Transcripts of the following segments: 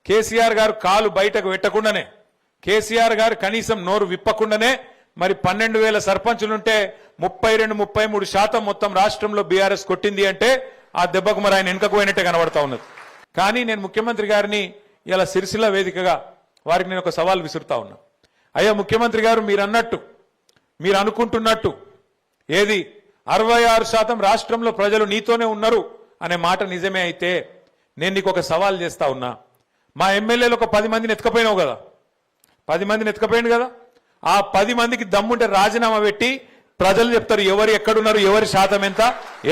కేసీఆర్ గారు కాలు బయటకు పెట్టకుండానే, కేసీఆర్ గారు కనీసం నోరు విప్పకుండానే మరి 12,000 సర్పంచులుంటే 32-33% మొత్తం రాష్ట్రంలో బీఆర్ఎస్ కొట్టింది అంటే ఆ దెబ్బకు మరి ఆయన వెనుకకు పోయినట్టే కనబడతా ఉన్నది. కానీ నేను ముఖ్యమంత్రి గారిని ఇలా సిరిసిల్ల వేదికగా వారికి నేను ఒక సవాల్ విసురుతా ఉన్నా. అయ్యా ముఖ్యమంత్రి గారు, మీరు అన్నట్టు, మీరు అనుకుంటున్నట్టు ఏది 66% రాష్ట్రంలో ప్రజలు నీతోనే ఉన్నారు అనే మాట నిజమే అయితే నేను నీకు ఒక సవాల్ చేస్తా ఉన్నా. మా ఎమ్మెల్యేలు ఒక 10 మందిని ఎత్తుకపోయినావు కదా, 10 మందిని ఎత్తుకపోయింది కదా, ఆ 10 మందికి దమ్ముంటే రాజీనామా పెట్టి ప్రజలు చెప్తారు ఎవరు ఎక్కడున్నారు, ఎవరి శాతం ఎంత,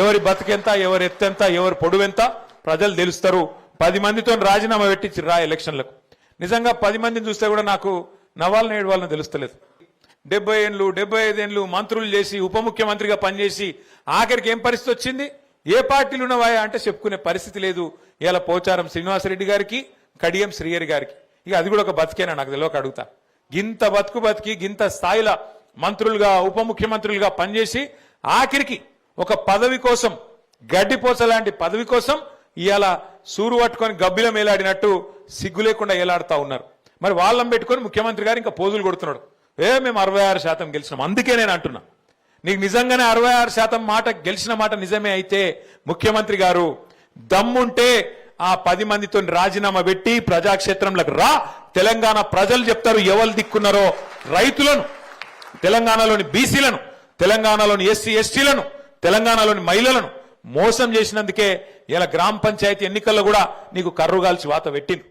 ఎవరి బతికెంత, ఎవరి ఎత్తెంత, ఎవరి పొడువెంత ప్రజలు తెలుస్తారు. 10 మందితో రాజీనామా పెట్టి రా ఎలక్షన్లకు. నిజంగా 10 మందిని చూస్తే కూడా నాకు నవ్వాలని ఏడవాలని తెలుస్తలేదు. 70 ఏళ్ళు 75 ఏళ్ళు మంత్రులు చేసి ఉప ముఖ్యమంత్రిగా పనిచేసి ఆఖరికి ఏం పరిస్థితి వచ్చింది? ఏ పార్టీలు ఉన్నవా అంటే చెప్పుకునే పరిస్థితి లేదు. ఇలా పోచారం శ్రీనివాసరెడ్డి గారికి, కడియం శ్రీహరి గారికి. ఇక అది కూడా ఒక బతికేనా నాకు తెలియక అడుగుతా. గింత బతికి గింత స్థాయిలో మంత్రులుగా ఉప ముఖ్యమంత్రులుగా పనిచేసి ఆఖరికి ఒక పదవి కోసం, గడ్డిపోస లాంటి పదవి కోసం ఇవాళ సూరు పట్టుకొని గబ్బిల మేలాడినట్టు సిగ్గు లేకుండా ఏలాడుతా ఉన్నారు. మరి వాళ్ళని పెట్టుకొని ముఖ్యమంత్రి గారు ఇంకా పోజులు కొడుతున్నాడు. మేము 66% గెలిచినాం. అందుకే నేను అంటున్నా, నీకు నిజంగానే 66% మాట గెలిచిన మాట నిజమే అయితే ముఖ్యమంత్రి గారు దమ్ముంటే ఆ 10 మందితో రాజీనామా పెట్టి ప్రజాక్షేత్రంలోకి రా. తెలంగాణ ప్రజలు చెప్తారు ఎవరు దిక్కున్నారో. రైతులను, తెలంగాణలోని బీసీలను, తెలంగాణలోని ఎస్సీ ఎస్టీలను, తెలంగాణలోని మహిళలను మోసం చేసినందుకే ఇలా గ్రామ పంచాయతీ ఎన్నికల్లో కూడా నీకు కర్రుగాల్చి వాత పెట్టింది.